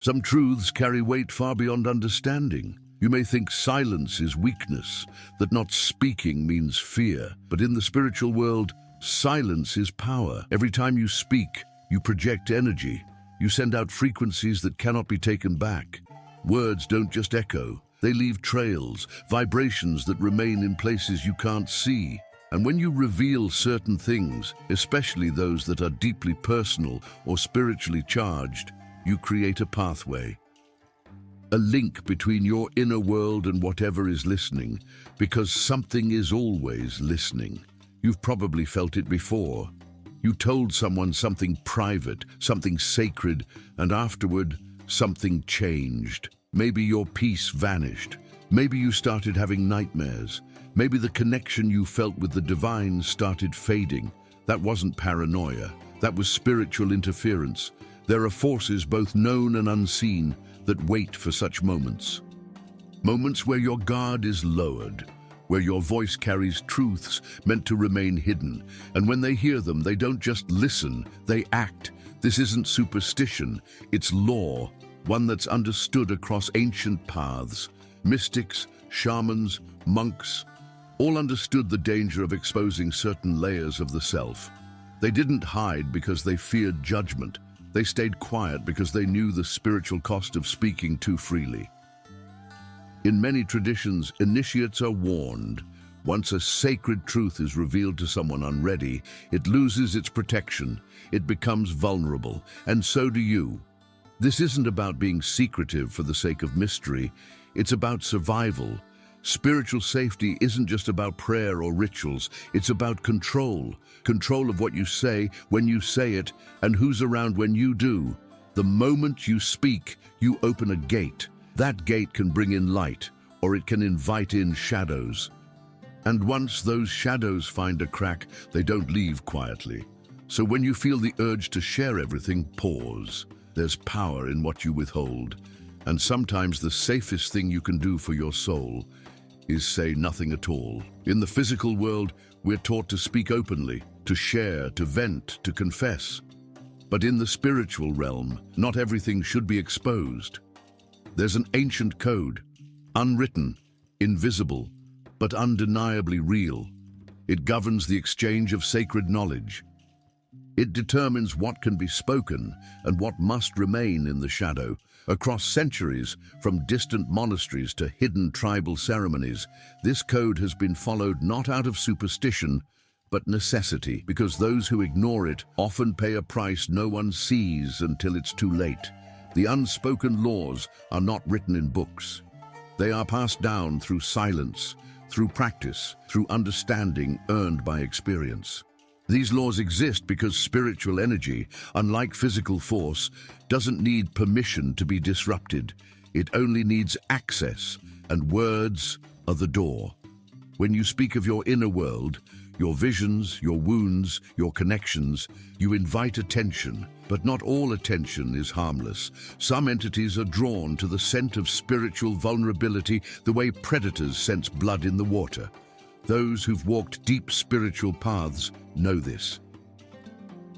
Some truths carry weight far beyond understanding. You may think silence is weakness, that not speaking means fear. But in the spiritual world, silence is power. Every time you speak, you project energy. You send out frequencies that cannot be taken back. Words don't just echo. They leave trails, vibrations that remain in places you can't see. And when you reveal certain things, especially those that are deeply personal or spiritually charged, you create a pathway. A link between your inner world and whatever is listening, because something is always listening. You've probably felt it before. You told someone something private, something sacred, and afterward, something changed. Maybe your peace vanished. Maybe you started having nightmares. Maybe the connection you felt with the divine started fading. That wasn't paranoia. That was spiritual interference. There are forces both known and unseen that wait for such moments. Moments where your guard is lowered, where your voice carries truths meant to remain hidden. And when they hear them, they don't just listen, they act. This isn't superstition, it's law, one that's understood across ancient paths. Mystics, shamans, monks, all understood the danger of exposing certain layers of the self. They didn't hide because they feared judgment. They stayed quiet because they knew the spiritual cost of speaking too freely. In many traditions, initiates are warned. Once a sacred truth is revealed to someone unready, it loses its protection. It becomes vulnerable, and so do you. This isn't about being secretive for the sake of mystery. It's about survival. Spiritual safety isn't just about prayer or rituals. It's about control. Control of what you say, when you say it, and who's around when you do. The moment you speak, you open a gate. That gate can bring in light, or it can invite in shadows. And once those shadows find a crack, they don't leave quietly. So when you feel the urge to share everything, pause. There's power in what you withhold. And sometimes the safest thing you can do for your soul is say nothing at all. In the physical world, we're taught to speak openly, to share, to vent, to confess. But in the spiritual realm, not everything should be exposed. There's an ancient code, unwritten, invisible, but undeniably real. It governs the exchange of sacred knowledge. It determines what can be spoken and what must remain in the shadow. Across centuries, from distant monasteries to hidden tribal ceremonies, this code has been followed not out of superstition, but necessity, because those who ignore it often pay a price no one sees until it's too late. The unspoken laws are not written in books. They are passed down through silence, through practice, through understanding earned by experience. These laws exist because spiritual energy, unlike physical force, doesn't need permission to be disrupted. It only needs access, and words are the door. When you speak of your inner world, your visions, your wounds, your connections, you invite attention. But not all attention is harmless. Some entities are drawn to the scent of spiritual vulnerability the way predators sense blood in the water. Those who've walked deep spiritual paths know this.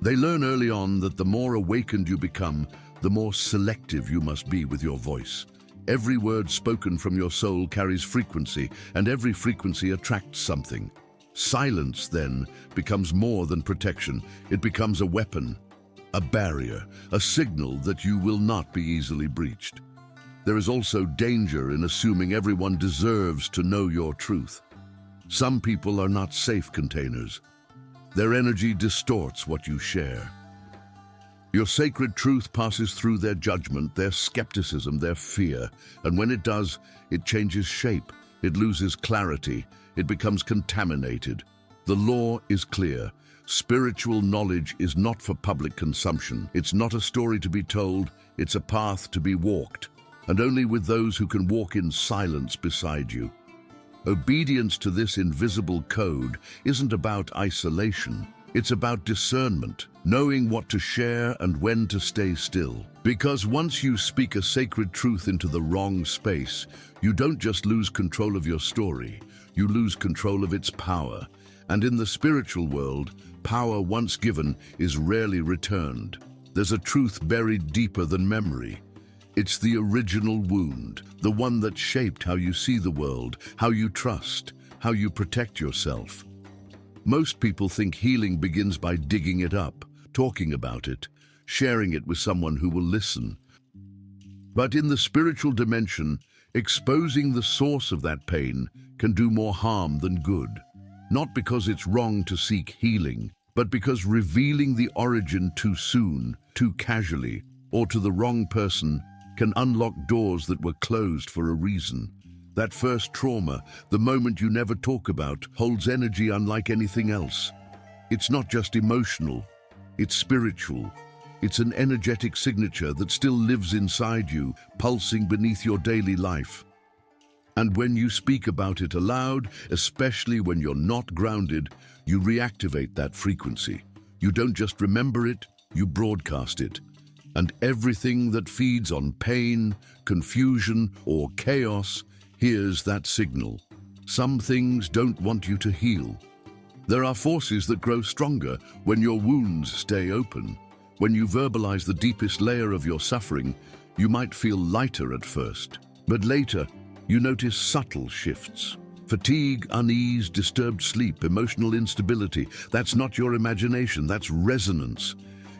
They learn early on that the more awakened you become, the more selective you must be with your voice. Every word spoken from your soul carries frequency, and every frequency attracts something. Silence, then, becomes more than protection. It becomes a weapon, a barrier, a signal that you will not be easily breached. There is also danger in assuming everyone deserves to know your truth. Some people are not safe containers. Their energy distorts what you share. Your sacred truth passes through their judgment, their skepticism, their fear, and when it does, it changes shape, it loses clarity, it becomes contaminated. The law is clear. Spiritual knowledge is not for public consumption. It's not a story to be told, it's a path to be walked, and only with those who can walk in silence beside you. Obedience to this invisible code isn't about isolation. It's about discernment, knowing what to share and when to stay still. Because once you speak a sacred truth into the wrong space, you don't just lose control of your story, you lose control of its power. And in the spiritual world, power once given is rarely returned. There's a truth buried deeper than memory. It's the original wound, the one that shaped how you see the world, how you trust, how you protect yourself. Most people think healing begins by digging it up, talking about it, sharing it with someone who will listen. But in the spiritual dimension, exposing the source of that pain can do more harm than good. Not because it's wrong to seek healing, but because revealing the origin too soon, too casually, or to the wrong person can unlock doors that were closed for a reason. That first trauma, the moment you never talk about, holds energy unlike anything else. It's not just emotional, it's spiritual. It's an energetic signature that still lives inside you, pulsing beneath your daily life. And when you speak about it aloud, especially when you're not grounded, you reactivate that frequency. You don't just remember it, you broadcast it. And everything that feeds on pain, confusion, or chaos hears that signal. Some things don't want you to heal. There are forces that grow stronger when your wounds stay open. When you verbalize the deepest layer of your suffering, you might feel lighter at first, but later you notice subtle shifts. Fatigue, unease, disturbed sleep, emotional instability. That's not your imagination, that's resonance.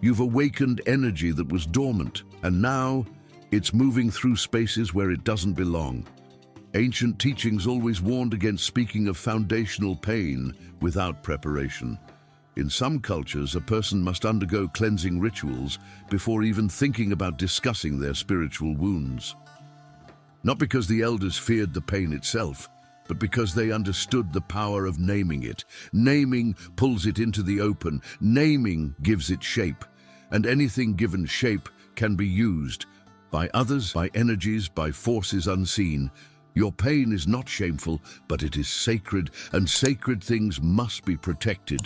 You've awakened energy that was dormant, and now it's moving through spaces where it doesn't belong. Ancient teachings always warned against speaking of foundational pain without preparation. In some cultures, a person must undergo cleansing rituals before even thinking about discussing their spiritual wounds. Not because the elders feared the pain itself, but because they understood the power of naming it. Naming pulls it into the open. Naming gives it shape. And anything given shape can be used by others, by energies, by forces unseen. Your pain is not shameful, but it is sacred, and sacred things must be protected.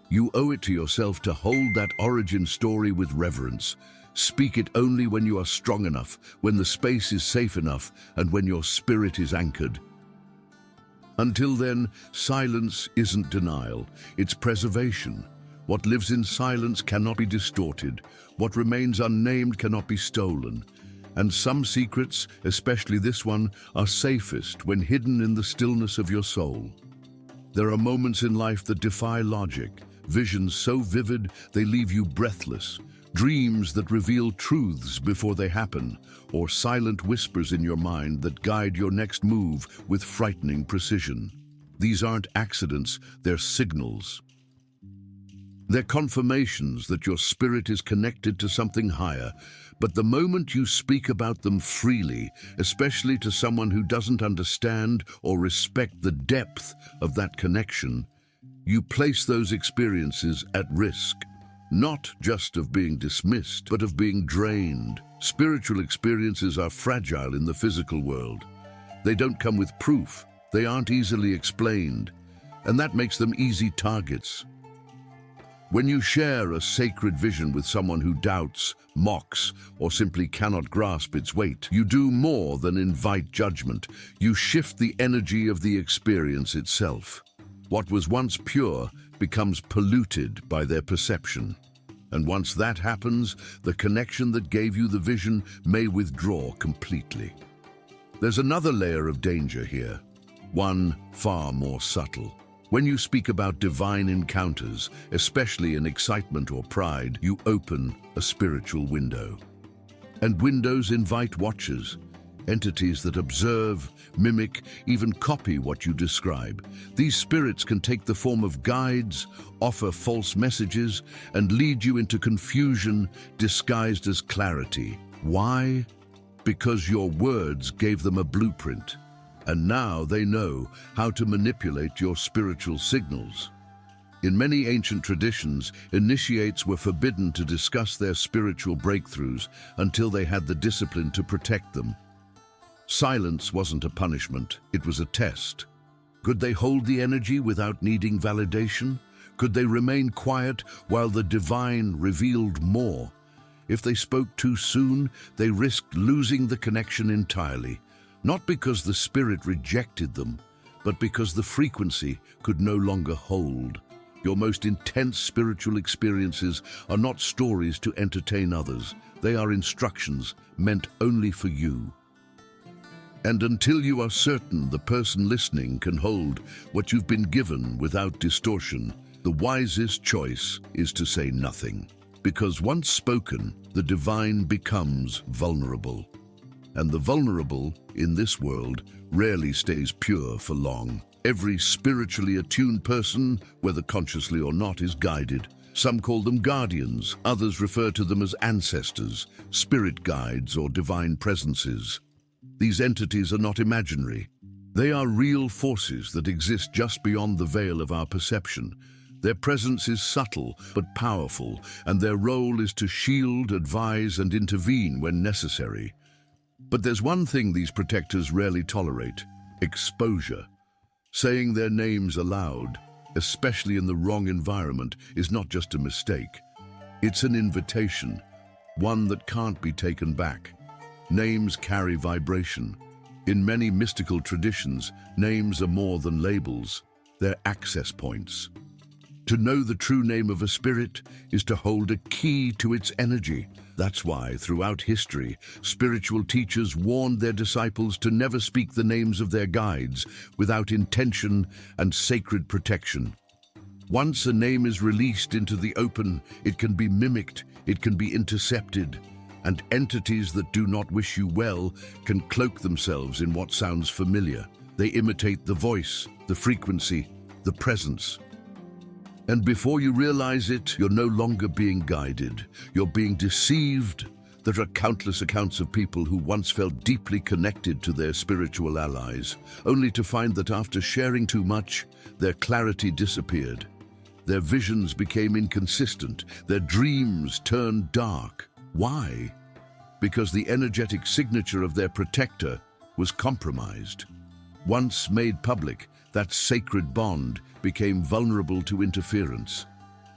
You owe it to yourself to hold that origin story with reverence. Speak it only when you are strong enough, when the space is safe enough, and when your spirit is anchored. Until then, silence isn't denial, it's preservation. What lives in silence cannot be distorted. What remains unnamed cannot be stolen. And some secrets, especially this one, are safest when hidden in the stillness of your soul. There are moments in life that defy logic. Visions so vivid they leave you breathless, dreams that reveal truths before they happen, or silent whispers in your mind that guide your next move with frightening precision. These aren't accidents, they're signals. They're confirmations that your spirit is connected to something higher, but the moment you speak about them freely, especially to someone who doesn't understand or respect the depth of that connection, you place those experiences at risk, not just of being dismissed, but of being drained. Spiritual experiences are fragile in the physical world. They don't come with proof, they aren't easily explained, and that makes them easy targets. When you share a sacred vision with someone who doubts, mocks, or simply cannot grasp its weight, you do more than invite judgment. You shift the energy of the experience itself. What was once pure becomes polluted by their perception. And once that happens, the connection that gave you the vision may withdraw completely. There's another layer of danger here, one far more subtle. When you speak about divine encounters, especially in excitement or pride, you open a spiritual window. And windows invite watchers, entities that observe, mimic, even copy what you describe. These spirits can take the form of guides, offer false messages, and lead you into confusion disguised as clarity. Why? Because your words gave them a blueprint. And now they know how to manipulate your spiritual signals. In many ancient traditions, initiates were forbidden to discuss their spiritual breakthroughs until they had the discipline to protect them. Silence wasn't a punishment, it was a test. Could they hold the energy without needing validation? Could they remain quiet while the divine revealed more? If they spoke too soon, they risked losing the connection entirely. Not because the spirit rejected them, but because the frequency could no longer hold. Your most intense spiritual experiences are not stories to entertain others. They are instructions meant only for you. And until you are certain the person listening can hold what you've been given without distortion, the wisest choice is to say nothing. Because once spoken, the divine becomes vulnerable. And the vulnerable, in this world, rarely stays pure for long. Every spiritually attuned person, whether consciously or not, is guided. Some call them guardians, others refer to them as ancestors, spirit guides, or divine presences. These entities are not imaginary. They are real forces that exist just beyond the veil of our perception. Their presence is subtle but powerful, and their role is to shield, advise, and intervene when necessary. But there's one thing these protectors rarely tolerate: exposure. Saying their names aloud, especially in the wrong environment, is not just a mistake. It's an invitation, one that can't be taken back. Names carry vibration. In many mystical traditions, names are more than labels. They're access points. To know the true name of a spirit is to hold a key to its energy. That's why, throughout history, spiritual teachers warned their disciples to never speak the names of their guides without intention and sacred protection. Once a name is released into the open, it can be mimicked, it can be intercepted, and entities that do not wish you well can cloak themselves in what sounds familiar. They imitate the voice, the frequency, the presence. And before you realize it, you're no longer being guided. You're being deceived. There are countless accounts of people who once felt deeply connected to their spiritual allies, only to find that after sharing too much, their clarity disappeared. Their visions became inconsistent. Their dreams turned dark. Why? Because the energetic signature of their protector was compromised. Once made public, that sacred bond became vulnerable to interference.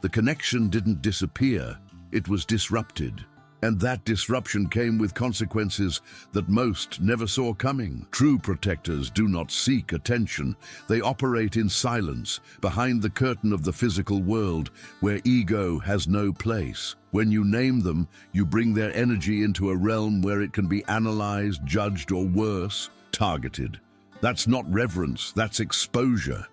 The connection didn't disappear, it was disrupted. And that disruption came with consequences that most never saw coming. True protectors do not seek attention. They operate in silence, behind the curtain of the physical world, where ego has no place. When you name them, you bring their energy into a realm where it can be analyzed, judged, or worse, targeted. That's not reverence, that's exposure.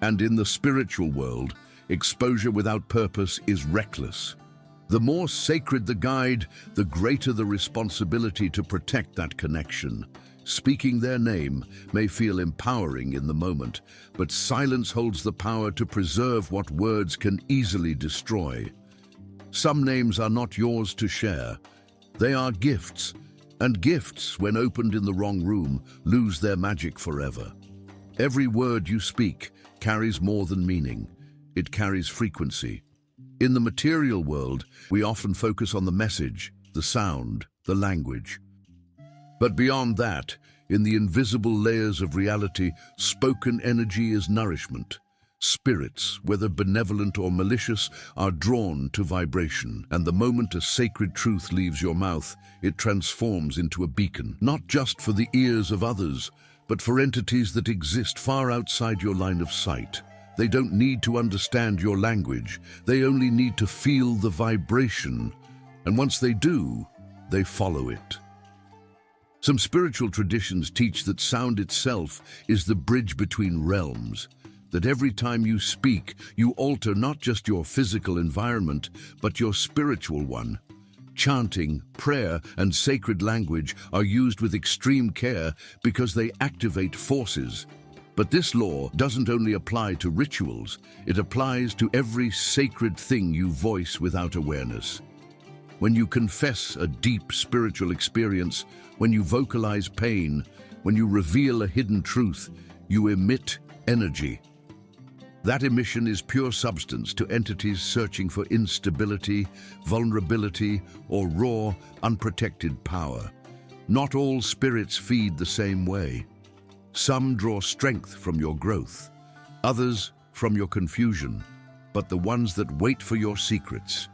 And in the spiritual world, exposure without purpose is reckless. The more sacred the guide, the greater the responsibility to protect that connection. Speaking their name may feel empowering in the moment, but silence holds the power to preserve what words can easily destroy. Some names are not yours to share. They are gifts, and gifts, when opened in the wrong room, lose their magic forever. Every word you speak carries more than meaning. It carries frequency. In the material world, we often focus on the message, the sound, the language. But beyond that, in the invisible layers of reality, spoken energy is nourishment. Spirits, whether benevolent or malicious, are drawn to vibration, and the moment a sacred truth leaves your mouth, it transforms into a beacon, not just for the ears of others, but for entities that exist far outside your line of sight. They don't need to understand your language. They only need to feel the vibration. And once they do, they follow it. Some spiritual traditions teach that sound itself is the bridge between realms, that every time you speak, you alter not just your physical environment, but your spiritual one. Chanting, prayer, and sacred language are used with extreme care because they activate forces. But this law doesn't only apply to rituals, it applies to every sacred thing you voice without awareness. When you confess a deep spiritual experience, when you vocalize pain, when you reveal a hidden truth, you emit energy. That emission is pure substance to entities searching for instability, vulnerability, or raw, unprotected power. Not all spirits feed the same way. Some draw strength from your growth, others from your confusion, but the ones that wait for your secrets,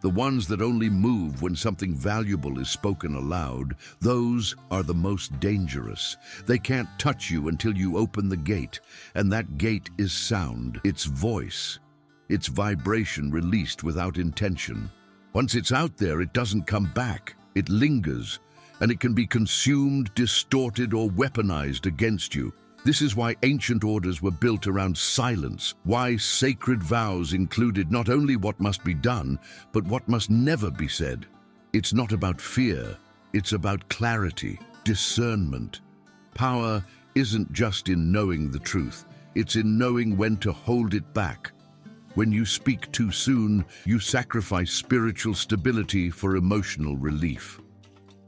the ones that only move when something valuable is spoken aloud, those are the most dangerous. They can't touch you until you open the gate, and that gate is sound, it's voice. It's vibration released without intention. Once it's out there, it doesn't come back. It lingers, and it can be consumed, distorted, or weaponized against you. This is why ancient orders were built around silence, why sacred vows included not only what must be done, but what must never be said. It's not about fear, it's about clarity, discernment. Power isn't just in knowing the truth, it's in knowing when to hold it back. When you speak too soon, you sacrifice spiritual stability for emotional relief.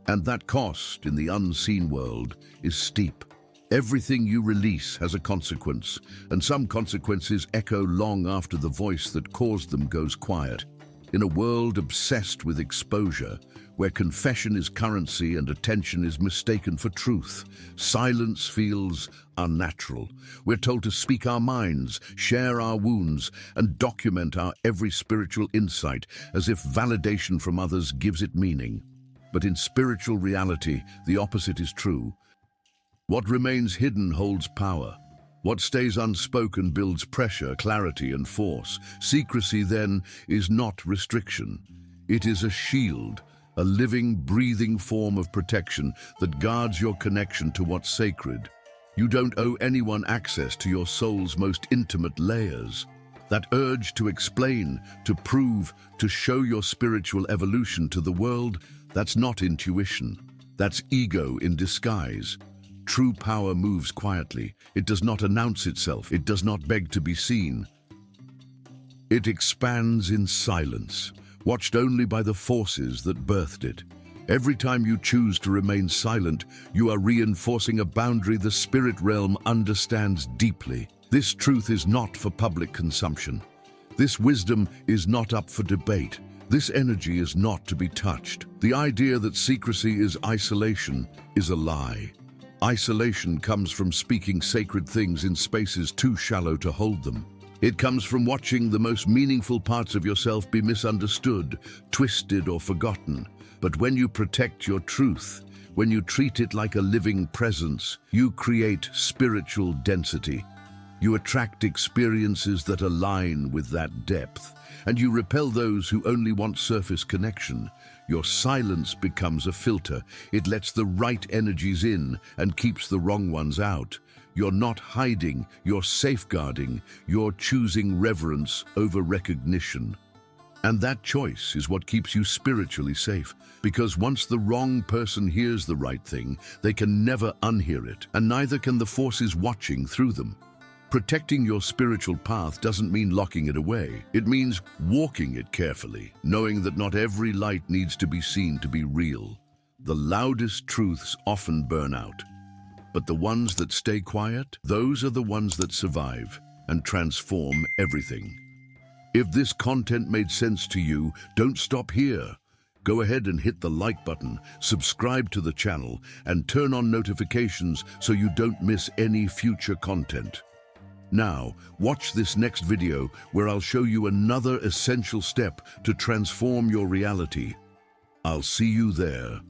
And that cost in the unseen world is steep. Everything you release has a consequence, and some consequences echo long after the voice that caused them goes quiet. In a world obsessed with exposure, where confession is currency and attention is mistaken for truth, silence feels unnatural. We're told to speak our minds, share our wounds, and document our every spiritual insight as if validation from others gives it meaning. But in spiritual reality, the opposite is true. What remains hidden holds power. What stays unspoken builds pressure, clarity, and force. Secrecy, then, is not restriction. It is a shield, a living, breathing form of protection that guards your connection to what's sacred. You don't owe anyone access to your soul's most intimate layers. That urge to explain, to prove, to show your spiritual evolution to the world, that's not intuition. That's ego in disguise. True power moves quietly. It does not announce itself. It does not beg to be seen. It expands in silence, watched only by the forces that birthed it. Every time you choose to remain silent, you are reinforcing a boundary the spirit realm understands deeply. This truth is not for public consumption. This wisdom is not up for debate. This energy is not to be touched. The idea that secrecy is isolation is a lie. Isolation comes from speaking sacred things in spaces too shallow to hold them. It comes from watching the most meaningful parts of yourself be misunderstood, twisted, or forgotten. But when you protect your truth, when you treat it like a living presence, you create spiritual density. You attract experiences that align with that depth, and you repel those who only want surface connection. Your silence becomes a filter. It lets the right energies in and keeps the wrong ones out. You're not hiding, you're safeguarding, you're choosing reverence over recognition. And that choice is what keeps you spiritually safe, because once the wrong person hears the right thing, they can never unhear it, and neither can the forces watching through them. Protecting your spiritual path doesn't mean locking it away. It means walking it carefully, knowing that not every light needs to be seen to be real. The loudest truths often burn out, but the ones that stay quiet, those are the ones that survive and transform everything. If this content made sense to you, don't stop here. Go ahead and hit the like button, subscribe to the channel, and turn on notifications so you don't miss any future content. Now, watch this next video where I'll show you another essential step to transform your reality. I'll see you there.